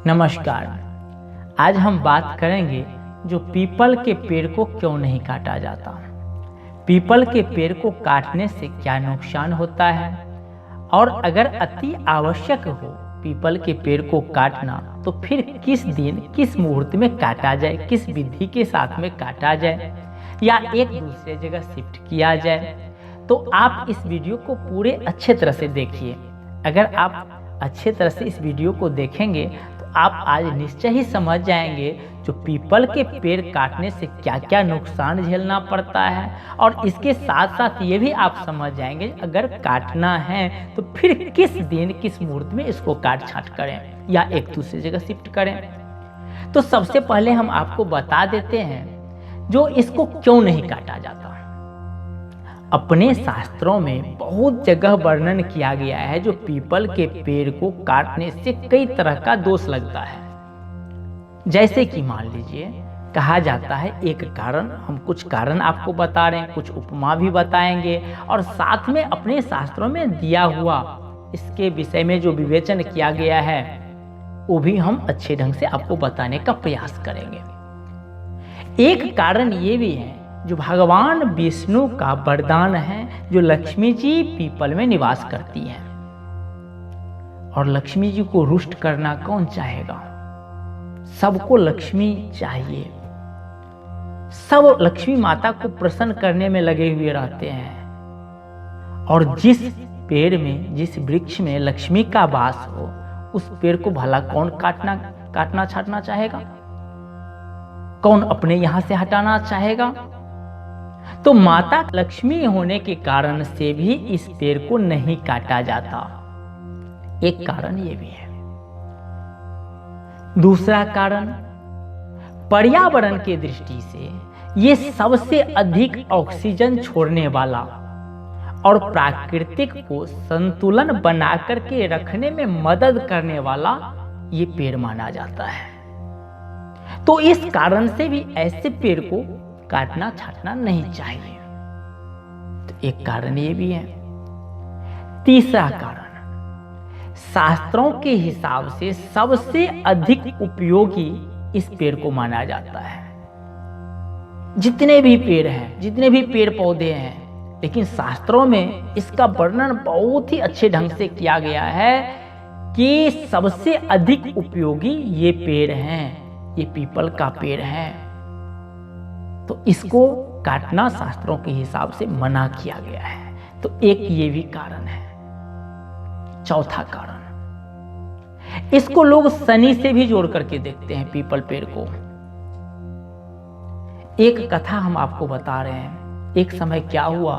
नमस्कार। आज हम बात करेंगे जो पीपल के पेड़ को क्यों नहीं काटा जाता, पीपल के पेड़ को काटने से क्या नुकसान होता है और अगर अति आवश्यक हो पीपल के पेड़ को काटना तो फिर किस दिन किस मुहूर्त में काटा जाए, किस विधि के साथ में काटा जाए या एक दूसरे जगह शिफ्ट किया जाए। तो आप इस वीडियो को पूरे अच्छे तरह से देखिए। अगर आप अच्छे तरह से इस वीडियो को देखेंगे तो आप आज निश्चय ही समझ जाएंगे जो पीपल के पेड़ काटने से क्या क्या नुकसान झेलना पड़ता है, और इसके साथ साथ ये भी आप समझ जाएंगे अगर काटना है तो फिर किस दिन किस मुहूर्त में इसको काट छांट करें या एक दूसरी जगह शिफ्ट करें। तो सबसे पहले हम आपको बता देते हैं जो इसको क्यों नहीं काटा जाता। अपने शास्त्रों में बहुत जगह वर्णन किया गया है जो पीपल के पेड़ को काटने से कई तरह का दोष लगता है। जैसे कि मान लीजिए कहा जाता है एक कारण, हम कुछ कारण आपको बता रहे हैं, कुछ उपमा भी बताएंगे और साथ में अपने शास्त्रों में दिया हुआ इसके विषय में जो विवेचन किया गया है वो भी हम अच्छे ढंग से आपको बताने का प्रयास करेंगे। एक कारण ये भी है जो भगवान विष्णु का वरदान है, जो लक्ष्मी जी पीपल में निवास करती हैं और लक्ष्मी जी को रुष्ट करना कौन चाहेगा। सबको लक्ष्मी चाहिए, सब लक्ष्मी माता को प्रसन्न करने में लगे हुए रहते हैं और जिस पेड़ में जिस वृक्ष में लक्ष्मी का वास हो उस पेड़ को भला कौन काटना छाटना चाहेगा, कौन अपने यहां से हटाना चाहेगा। तो माता लक्ष्मी होने के कारण से भी इस पेड़ को नहीं काटा जाता, एक कारण ये भी है। दूसरा कारण, पर्यावरण के दृष्टि से ये सबसे अधिक ऑक्सीजन छोड़ने वाला और प्राकृतिक को संतुलन बना करके रखने में मदद करने वाला ये पेड़ माना जाता है। तो इस कारण से भी ऐसे पेड़ को काटना छाटना नहीं चाहिए। तो एक कारण ये भी है। तीसरा कारण, शास्त्रों के हिसाब से सबसे अधिक उपयोगी इस पेड़ को माना जाता है। जितने भी पेड़ हैं, जितने भी पेड़ पौधे हैं, लेकिन शास्त्रों में इसका वर्णन बहुत ही अच्छे ढंग से किया गया है कि सबसे अधिक उपयोगी ये पेड़ हैं, ये पीपल का पेड़ है। तो इसको काटना शास्त्रों के हिसाब से मना किया गया है। तो एक ये भी कारण है। चौथा कारण, इसको लोग शनि से भी जोड़ करके देखते हैं पीपल पेड़ को। एक कथा हम आपको बता रहे हैं। एक समय क्या हुआ,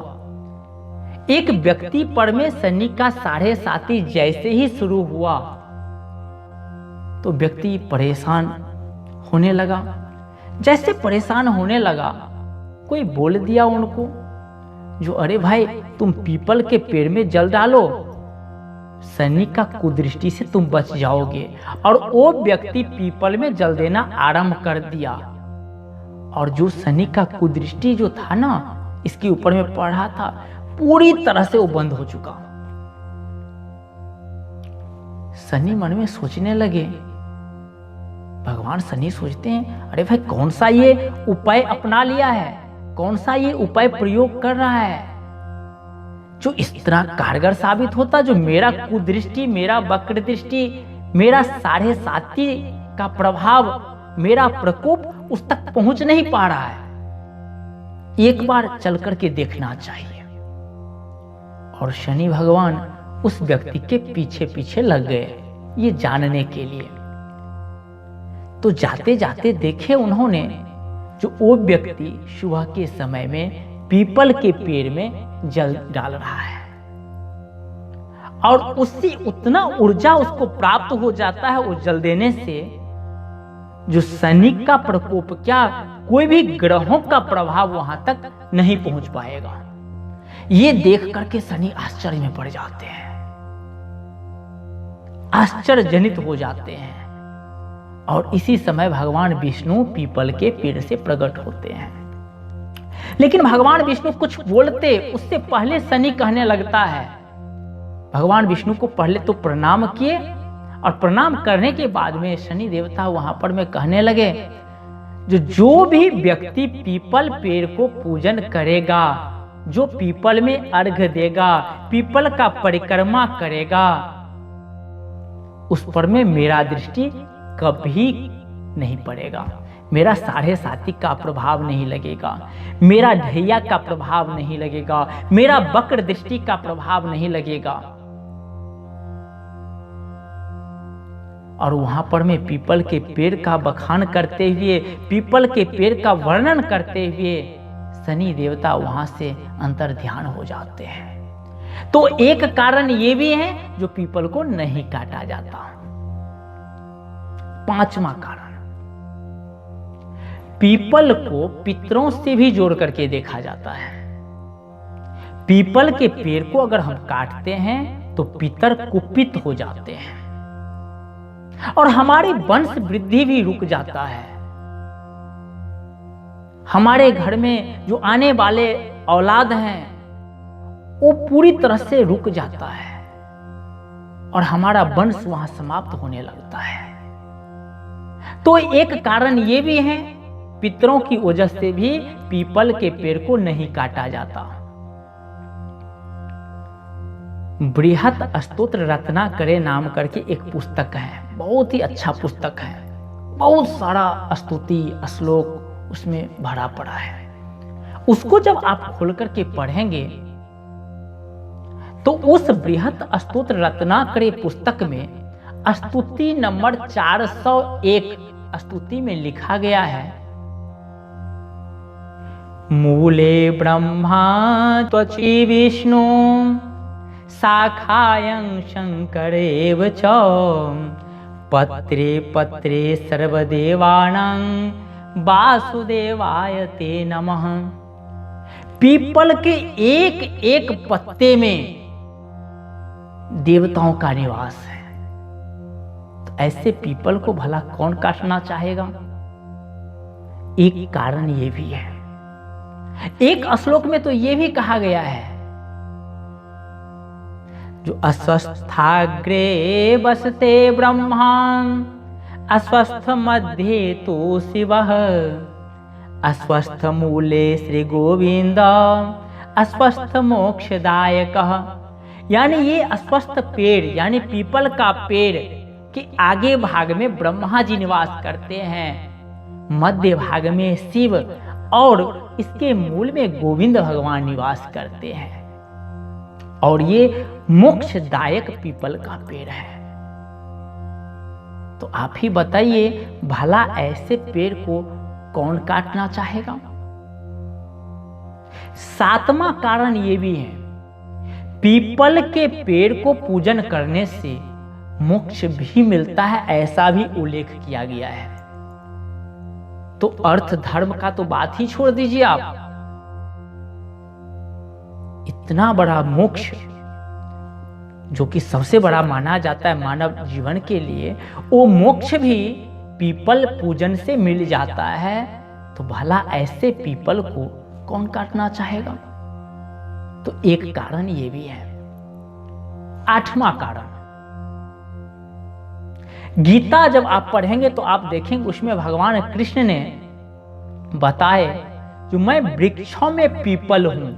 एक व्यक्ति पर में शनि का 7.5 जैसे ही शुरू हुआ तो व्यक्ति परेशान होने लगा। जैसे परेशान होने लगा कोई बोल दिया उनको जो अरे भाई तुम पीपल के पेड़ में जल डालो, शनि का कुदृष्टि से तुम बच जाओगे। और वो व्यक्ति पीपल में जल देना आरंभ कर दिया और जो शनि का कुदृष्टि जो था ना इसके ऊपर में पड़ा था पूरी तरह से वो बंद हो चुका। शनि मन में सोचने लगे, भगवान शनि सोचते हैं अरे भाई कौन सा ये उपाय अपना लिया है, कौन सा ये उपाय प्रयोग कर रहा है जो इस तरह कारगर साबित होता, जो मेरा कुदृष्टि, मेरा वक्र दृष्टि, मेरा 7.5 का प्रभाव, मेरा प्रकोप उस तक पहुंच नहीं पा रहा है। एक बार चल करके देखना चाहिए। और शनि भगवान उस व्यक्ति के पीछे पीछे लग गए ये जानने के लिए। तो जाते जाते देखे उन्होंने जो वो व्यक्ति सुबह के समय में पीपल के पेड़ में जल डाल रहा है और उससे उतना ऊर्जा उसको प्राप्त हो जाता है वो जल देने से जो शनि का प्रकोप क्या कोई भी ग्रहों का प्रभाव वहां तक नहीं पहुंच पाएगा। ये देख करके शनि आश्चर्य में पड़ जाते हैं, आश्चर्यजनित हो जाते हैं। और इसी समय भगवान विष्णु पीपल के पेड़ से प्रकट होते हैं। लेकिन भगवान विष्णु कुछ बोलते उससे पहले शनि कहने लगता है। भगवान विष्णु को पहले तो प्रणाम किए और प्रणाम करने के बाद में शनि देवता वहां पर में कहने लगे, जो भी व्यक्ति पीपल पेड़ को पूजन करेगा, जो पीपल में अर्घ देगा, पीपल का परिक्रमा करेगा, उस पर में मेरा दृष्टि कभी नहीं पड़ेगा, मेरा 7.5 का प्रभाव नहीं लगेगा, मेरा ढैया का प्रभाव नहीं लगेगा, मेरा वक्र दृष्टि का प्रभाव नहीं लगेगा। और वहां पर मैं पीपल के पेड़ का बखान करते हुए, पीपल के पेड़ का वर्णन करते हुए शनि देवता वहां से अंतर ध्यान हो जाते हैं। तो एक कारण ये भी है जो पीपल को नहीं काटा जाता। 5वां कारण, पीपल को पितरों से भी जोड़ करके देखा जाता है। पीपल के पेड़ को अगर हम काटते हैं तो पितर कुपित हो जाते हैं और हमारी वंश वृद्धि भी रुक जाता है। हमारे घर में जो आने वाले औलाद हैं वो पूरी तरह से रुक जाता है और हमारा वंश वहां समाप्त होने लगता है। तो एक कारण ये भी है, पितरों की वजह से भी पीपल के पेड़ को नहीं काटा जाता। बृहत स्तोत्र रत्नाकरे नाम करके एक पुस्तक है, बहुत ही अच्छा पुस्तक है, बहुत सारा स्तुति श्लोक उसमें भरा पड़ा है। उसको जब आप खोल करके पढ़ेंगे तो उस बृहत स्तोत्र रत्नाकरे पुस्तक में स्तुति नंबर 401 स्तुति में लिखा गया है, मूले ब्रह्मा त्वचि विष्णु शाखायं शंकरेव च पत्रे पत्रे सर्वदेवानां वासुदेवाय ते नमः। पीपल के एक एक पत्ते में देवताओं का निवास है। तो ऐसे पीपल को भला कौन काटना चाहेगा? एक कारण ये भी है। एक श्लोक में तो ये भी कहा गया है, जो अस्वस्थाग्रे वसते ब्रह्मा अस्वस्थ मध्ये तो शिवः अस्वस्थ मूले श्री गोविंद अस्वस्थ मोक्षदायकः। यानी ये अस्वस्थ पेड़ यानी पीपल का पेड़ के आगे भाग में ब्रह्मा जी निवास करते हैं, मध्य भाग में शिव और इसके मूल में गोविंद भगवान निवास करते हैं। और ये मोक्षदायक पीपल का पेड़ है। तो आप ही बताइए, भला ऐसे पेड़ को कौन काटना चाहेगा? 7वां कारण ये भी है, पीपल के पेड़ को पूजन करने से मोक्ष भी मिलता है, ऐसा भी उल्लेख किया गया है। तो अर्थ धर्म का तो बात ही छोड़ दीजिए आप, इतना बड़ा मोक्ष जो कि सबसे बड़ा माना जाता है मानव जीवन के लिए, वो मोक्ष भी पीपल पूजन से मिल जाता है। तो भला ऐसे पीपल को कौन काटना चाहेगा? तो एक कारण ये भी है। 8वां कारण, गीता जब आप पढ़ेंगे तो आप देखेंगे उसमें भगवान कृष्ण ने बताए, जो मैं वृक्षों में पीपल हूं,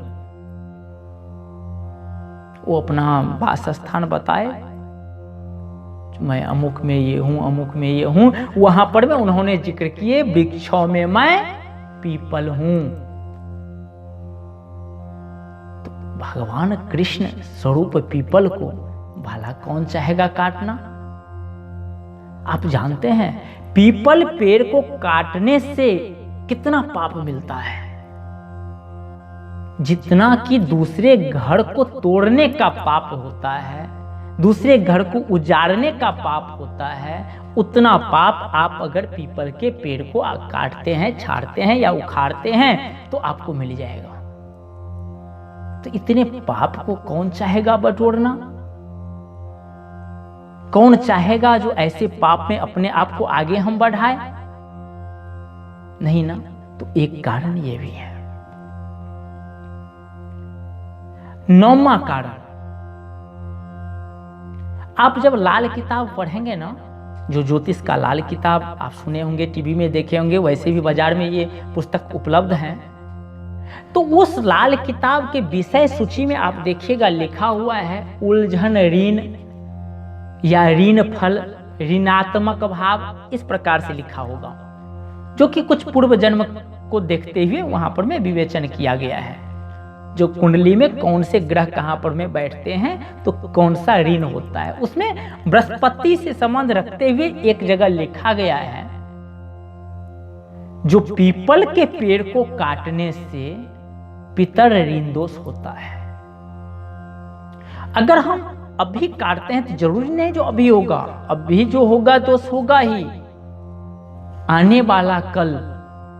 वो अपना वासस्थान बताए, मैं अमुक में ये हूं, अमुक में ये हूं। वहां पर में उन्होंने जिक्र किए, वृक्षों में मैं पीपल हूं। तो भगवान कृष्ण स्वरूप पीपल को भला कौन चाहेगा काटना? आप जानते हैं पीपल पेड़ को काटने से कितना पाप मिलता है? जितना कि दूसरे घर को तोड़ने का पाप होता है, दूसरे घर को उजाड़ने का पाप होता है, उतना पाप आप अगर पीपल के पेड़ को काटते हैं, छाड़ते हैं या उखाड़ते हैं तो आपको मिल जाएगा। तो इतने पाप को कौन चाहेगा बटोरना? कौन चाहेगा जो ऐसे पाप में अपने आप को आगे हम बढ़ाए? नहीं ना। तो एक कारण ये भी है। 9वां कारण, आप जब लाल किताब पढ़ेंगे ना, जो ज्योतिष का लाल किताब आप सुने होंगे, टीवी में देखे होंगे, वैसे भी बाजार में ये पुस्तक उपलब्ध हैं। तो उस लाल किताब के विषय सूची में आप देखिएगा लिखा हुआ है उलझन ऋण या ऋण फल, ऋणात्मक भाव, इस प्रकार से लिखा होगा, जो कि कुछ पूर्व जन्म को देखते हुए वहां पर में विवेचन किया गया है। जो कुंडली में कौन से ग्रह कहां पर में बैठते हैं तो कौन सा ऋण होता है, उसमें बृहस्पति से संबंध रखते हुए एक जगह लिखा गया है, जो पीपल के पेड़ को काटने से पितर ऋण दोष होता है। अगर हम अभी काटते हैं तो जरूरी नहीं जो अभी होगा, अभी जो होगा दोष होगा ही, आने वाला कल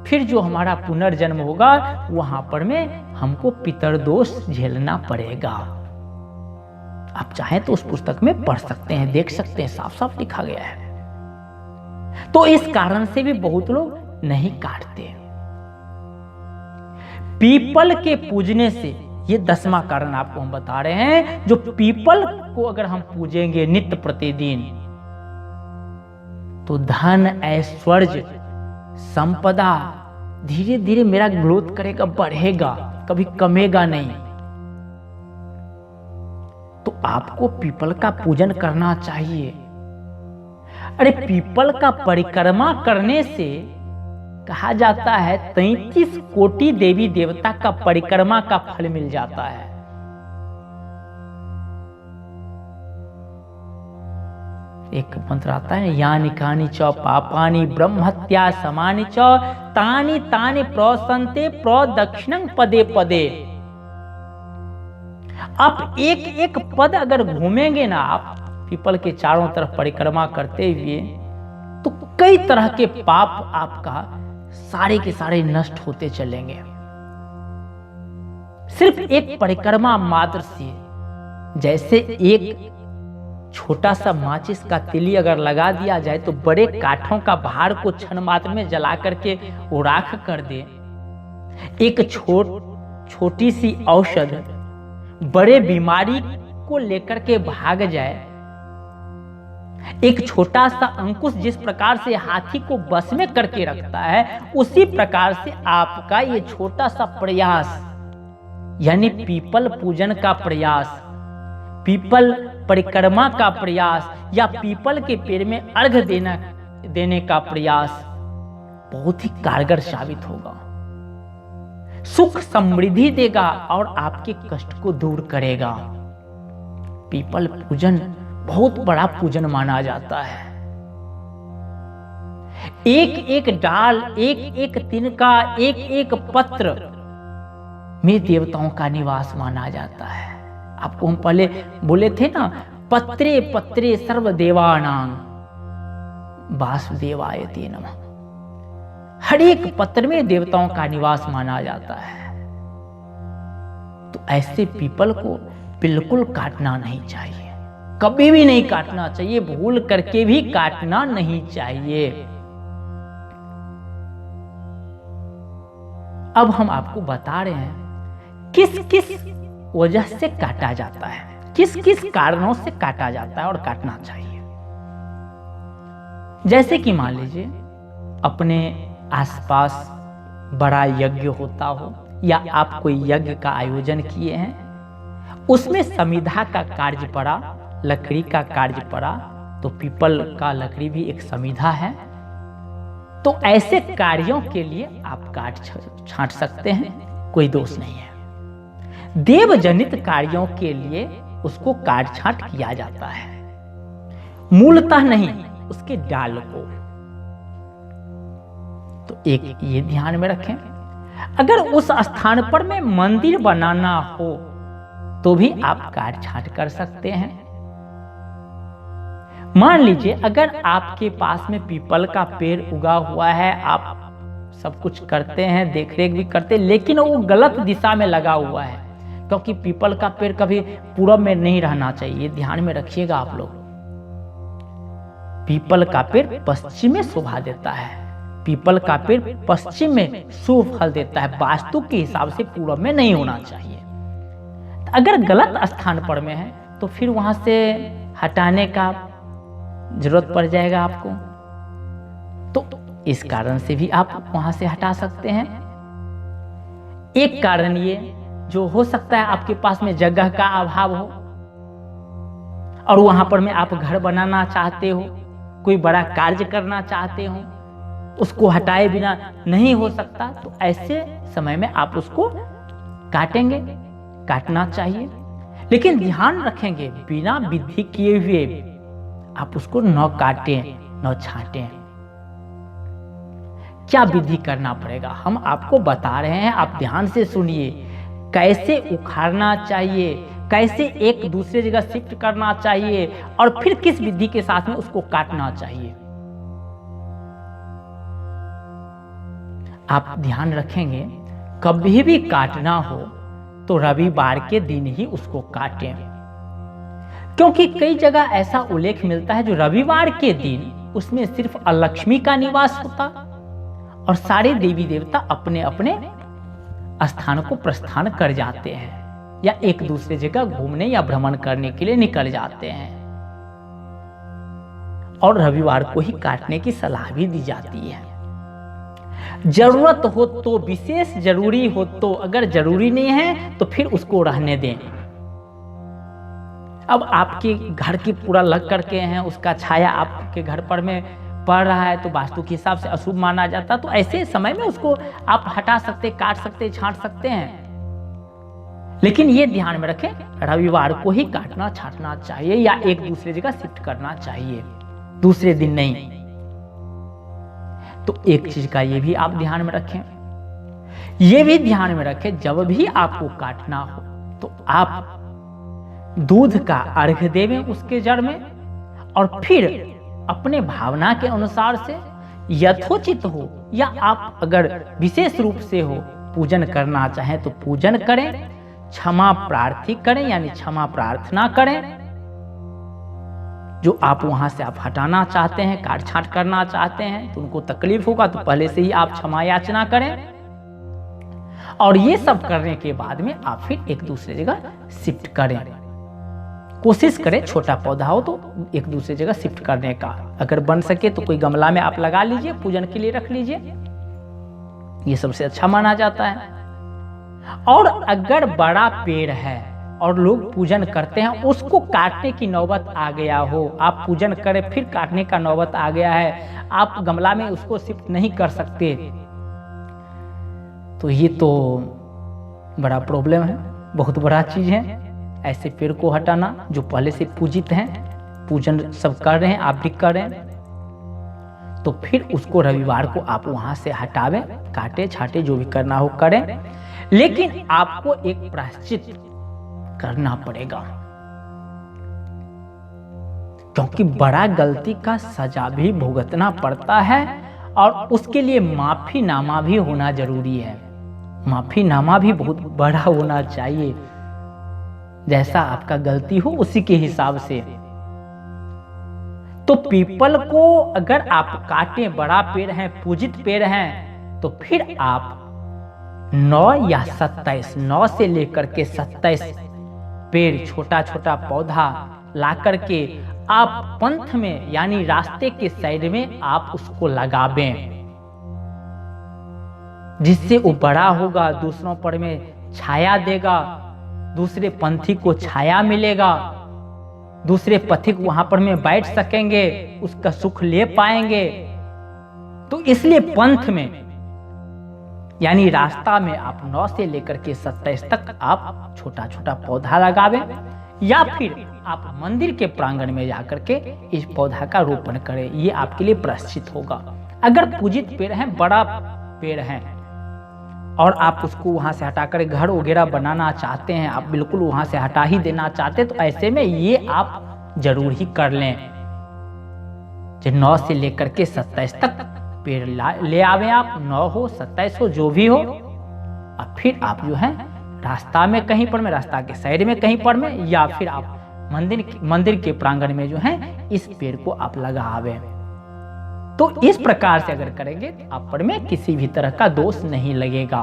फिर जो हमारा पुनर्जन्म होगा वहां पर में हमको पितर दोष झेलना पड़ेगा। आप चाहें तो उस पुस्तक में पढ़ सकते हैं, देख सकते हैं, साफ साफ लिखा गया है। तो इस कारण से भी बहुत लोग नहीं काटते। पीपल के पूजने से, ये 10वां कारण आपको हम बता रहे हैं, जो पीपल को अगर हम पूजेंगे नित्य प्रतिदिन तो धन ऐश्वर्य संपदा धीरे धीरे मेरा ग्रोथ करेगा, बढ़ेगा, कभी कमेगा नहीं। तो आपको पीपल का पूजन करना चाहिए। अरे पीपल का परिक्रमा करने से कहा जाता है 33 कोटि देवी देवता का परिक्रमा का फल मिल जाता है। एक मंत्र आता है, यानि कानि च पापानि ब्रह्महत्या समानि च तानि तानि प्रसन्ते प्रदक्षिणं पदे पदे। आप एक एक पद अगर घूमेंगे ना, आप पीपल के चारों तरफ परिक्रमा करते हुए, तो कई तरह के पाप आपका सारे के सारे नष्ट होते चलेंगे। सिर्फ एक परिक्रमा मात्र से, जैसे एक छोटा सा माचिस का तिली अगर लगा दिया जाए तो बड़े काठों का भार को क्षण मात्र में जला करके वो राख कर दे। एक छोटी सी औषध बड़े बीमारी को लेकर के भाग जाए। एक छोटा सा अंकुश जिस प्रकार से हाथी को बस में करके रखता है, उसी प्रकार से आपका ये छोटा सा प्रयास, यानी पीपल पूजन का प्रयास, पीपल परिक्रमा का प्रयास, या पीपल के पेड़ में अर्घ देने का प्रयास बहुत ही कारगर साबित होगा। सुख समृद्धि देगा और आपके कष्ट को दूर करेगा। पीपल पूजन बहुत बड़ा पूजन माना जाता है। एक एक डाल, एक एक तिनका, एक एक पत्र में देवताओं का निवास माना जाता है। आपको हम पहले बोले थे ना, पत्रे पत्रे सर्वदेवानां वासुदेवाय ते नमः। हर एक पत्र में देवताओं का निवास माना जाता है। तो ऐसे पीपल को बिल्कुल काटना नहीं चाहिए, कभी भी नहीं काटना चाहिए, भूल करके भी काटना नहीं चाहिए। अब हम आपको बता रहे हैं किस किस वजह से काटा जाता है, किस किस कारणों से काटा जाता है और काटना चाहिए। जैसे कि मान लीजिए अपने आसपास बड़ा यज्ञ होता हो, या आप कोई यज्ञ का आयोजन किए हैं, उसमें समिधा का कार्य पड़ा, लकड़ी का कार्य पड़ा, तो पीपल का लकड़ी भी एक समिधा है। तो ऐसे कार्यों के लिए आप काट छांट सकते हैं, कोई दोष नहीं है। देव जनित कार्यों के लिए उसको काट छांट किया जाता है, मूलतः नहीं, उसके डाल को। तो एक ये ध्यान में रखें, अगर उस स्थान पर में मंदिर बनाना हो तो भी आप काट छांट कर सकते हैं। मान लीजिए अगर आपके पास में पीपल का पेड़ उगा हुआ है, आप सब कुछ करते हैं, देखरेख भी करते हैं, लेकिन वो गलत दिशा में लगा हुआ है, क्योंकि पीपल का पेड़ कभी पूरब में नहीं रहना चाहिए, ध्यान में रखिएगा आप लोग। पीपल का पेड़ पश्चिम में शोभा देता है, पीपल का पेड़ पश्चिम में शुभ फल देता है, वास्तु के हिसाब से पूरब में नहीं होना चाहिए। अगर गलत स्थान पर में है तो फिर वहां से हटाने का जरूरत पड़ जाएगा आपको, तो इस कारण से भी आप वहां से हटा सकते हैं। एक कारण ये जो हो सकता है आपके पास में जगह का अभाव हो और वहां पर में आप घर बनाना चाहते हो, कोई बड़ा कार्य करना चाहते हो, उसको हटाए बिना नहीं हो सकता, तो ऐसे समय में आप उसको काटेंगे, काटना चाहिए। लेकिन ध्यान रखेंगे बिना विधि किए हुए आप उसको न काटें न छाटें। क्या विधि करना पड़ेगा हम आपको बता रहे हैं, आप ध्यान से सुनिए। कैसे उखाड़ना चाहिए, कैसे एक दूसरे जगह शिफ्ट करना चाहिए और फिर किस विधि के साथ में उसको काटना चाहिए। आप ध्यान रखेंगे कभी भी काटना हो तो रविवार के दिन ही उसको काटें, क्योंकि कई जगह ऐसा उल्लेख मिलता है जो रविवार के दिन उसमें सिर्फ अलक्ष्मी का निवास होता और सारे देवी देवता अपने अपने स्थान को प्रस्थान कर जाते हैं या एक दूसरे जगह घूमने या भ्रमण करने के लिए निकल जाते हैं, और रविवार को ही काटने की सलाह भी दी जाती है। जरूरत हो तो, विशेष जरूरी हो तो, अगर जरूरी नहीं है तो फिर उसको रहने दें। अब आपके घर की पूरा लग करके हैं, उसका छाया आपके घर पर में पड़ रहा है तो वास्तु के हिसाब से अशुभ माना जाता, तो ऐसे समय में उसको आप हटा सकते, काट सकते, छांट सकते हैं। लेकिन ये ध्यान में रखें रविवार को ही काटना छांटना चाहिए या एक दूसरे जगह शिफ्ट करना चाहिए, दूसरे दिन नहीं। तो एक चीज का ये भी आप ध्यान में रखें, ये भी ध्यान में रखें जब भी आपको काटना हो तो आप दूध का अर्घ्य देवें उसके जड़ में, और फिर अपने भावना के अनुसार से यथोचित हो या आप अगर विशेष रूप से हो पूजन करना चाहें तो पूजन करें, क्षमा प्रार्थी करें यानी क्षमा प्रार्थना करें। जो आप वहां से आप हटाना चाहते हैं, काट छांट करना चाहते हैं, तो उनको तकलीफ होगा तो पहले से ही आप क्षमा याचना करें, और ये सब करने के बाद में आप फिर एक दूसरे जगह शिफ्ट करें। कोशिश करें छोटा पौधा हो तो एक दूसरे जगह शिफ्ट करने का, अगर बन सके तो कोई गमला में आप लगा लीजिए, पूजन के लिए रख लीजिए, ये सबसे अच्छा माना जाता है। और अगर बड़ा पेड़ है और लोग पूजन करते हैं, उसको काटने की नौबत आ गया हो, आप पूजन करें फिर काटने का नौबत आ गया है, आप गमला में उसको शिफ्ट नहीं कर सकते, तो ये तो बड़ा प्रॉब्लम है, बहुत बड़ा चीज है। ऐसे पेड़ को हटाना जो पहले से पूजित हैं, पूजन सब कर रहे हैं, आप भी कर रहे हैं, तो फिर उसको रविवार को आप वहां से हटावें, काटे छाटे जो भी करना हो करें। लेकिन आपको एक प्रायश्चित करना पड़ेगा, क्योंकि बड़ा गलती का सजा भी भुगतना पड़ता है और उसके लिए माफीनामा भी होना जरूरी है। माफीनामा भी बहुत बड़ा होना चाहिए, जैसा आपका गलती हो उसी के हिसाब से। तो पीपल को अगर आप काटें, बड़ा पेड़ है, पूजित पेड़ है, तो फिर आप 9 या 27, 9 से लेकर के 27 पेड़, छोटा छोटा पौधा ला करके आप पंथ में यानी रास्ते के साइड में आप उसको लगावें, जिससे वो बड़ा होगा, दूसरों पर में छाया देगा, दूसरे पंथी को छाया मिलेगा, दूसरे पथिक वहां पर में बैठ सकेंगे, उसका सुख ले पाएंगे। तो इसलिए पंथ में यानी रास्ता में आप 9 से लेकर के 27 तक आप छोटा छोटा पौधा लगावें, या फिर आप मंदिर के प्रांगण में जाकर के इस पौधा का रोपण करें, ये आपके लिए प्रायश्चित होगा। अगर पूजित पेड़ है, बड़ा पेड़ है और आप उसको वहां से हटाकर घर वगैरह बनाना चाहते हैं, आप बिल्कुल वहां से हटा ही देना चाहते हैं, तो ऐसे में ये आप जरूर ही कर लें। 9 से लेकर के 27 तक पेड़ ले आवे आप, 9 हो 27 हो जो भी हो, और फिर आप जो है रास्ता में कहीं पर में, रास्ता के साइड में कहीं पर में, या फिर आप मंदिर के प्रांगण में जो है इस पेड़ को आप लगावे। तो इस प्रकार से अगर करेंगे तो आप पर में किसी भी तरह का दोष नहीं लगेगा।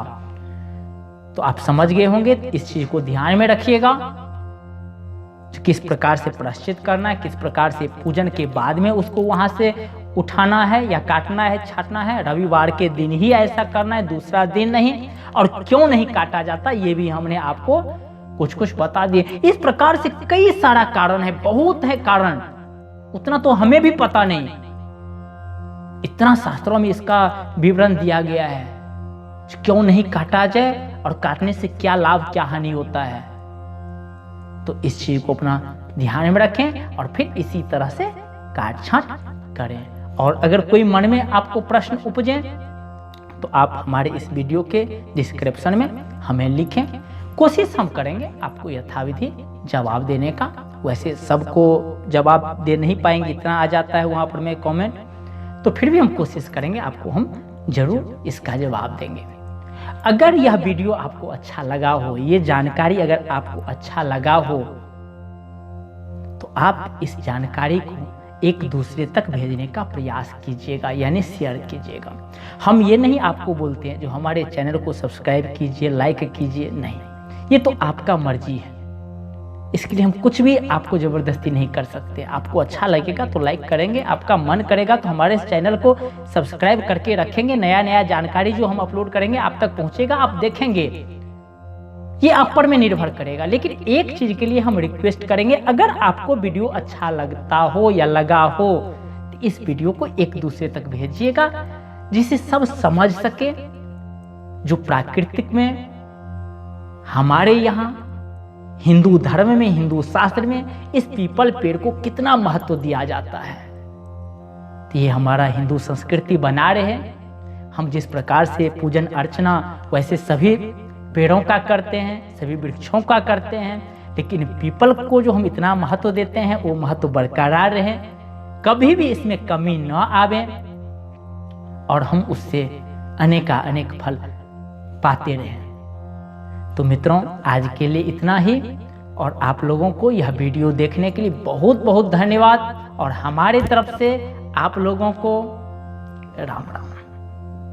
तो आप समझ गए होंगे, इस चीज को ध्यान में रखिएगा। किस प्रकार से प्रायश्चित करना है, किस प्रकार से पूजन के बाद में उसको वहाँ से उठाना है या काटना है, छाटना है, रविवार के दिन ही ऐसा करना है, दूसरा दिन नहीं, और क्यों नहीं काटा जाता ये भी हमने आपको कुछ कुछ बता दिए। इस प्रकार से कई सारा कारण है, बहुत है कारण, उतना तो हमें भी पता नहीं, इतना शास्त्रों में इसका विवरण दिया गया है क्यों नहीं काटा जाए और काटने से क्या लाभ क्या हानि होता है। तो इस चीज को अपना ध्यान में रखें और फिर इसी तरह से काट छांट करें। और अगर कोई मन में आपको प्रश्न उपजे तो आप हमारे इस वीडियो के डिस्क्रिप्शन में हमें लिखें, कोशिश हम करेंगे आपको यथाविधि जवाब देने का। वैसे सबको जवाब दे नहीं पाएंगे, इतना आ जाता है वहाँ पर में कमेंट, तो फिर भी हम कोशिश करेंगे आपको हम जरूर इसका जवाब देंगे। अगर यह वीडियो आपको अच्छा लगा हो, ये जानकारी अगर आपको अच्छा लगा हो तो आप इस जानकारी को एक दूसरे तक भेजने का प्रयास कीजिएगा, यानी शेयर कीजिएगा। हम ये नहीं आपको बोलते हैं जो हमारे चैनल को सब्सक्राइब कीजिए, लाइक कीजिए, नहीं, ये तो आपका मर्जी है, इसके लिए हम कुछ भी आपको जबरदस्ती नहीं कर सकते। आपको अच्छा लगेगा तो लाइक करेंगे, आपका मन करेगा तो हमारे इस चैनल को सब्सक्राइब करके रखेंगे। नया नया जानकारी जो हम अपलोड करेंगे आप तक पहुंचेगा, आप देखेंगे, ये आप पर में निर्भर करेगा। लेकिन एक चीज के लिए हम रिक्वेस्ट करेंगे, अगर आपको वीडियो अच्छा लगता हो या लगा हो तो इस वीडियो को एक दूसरे तक भेजिएगा, जिसे सब समझ सके जो प्राकृतिक में हमारे यहाँ हिंदू धर्म में, हिंदू शास्त्र में इस पीपल पेड़ को कितना महत्व दिया जाता है। तो ये हमारा हिंदू संस्कृति बना रहे, हम जिस प्रकार से पूजन अर्चना वैसे सभी पेड़ों का करते हैं, सभी वृक्षों का करते हैं, लेकिन पीपल को जो हम इतना महत्व देते हैं वो महत्व बरकरार रहे, कभी भी इसमें कमी न आवे और हम उससे अनेक फल पाते रहें। तो मित्रों, आज के लिए इतना ही, और आप लोगों को यह वीडियो देखने के लिए बहुत बहुत धन्यवाद, और हमारे तरफ से आप लोगों को राम राम।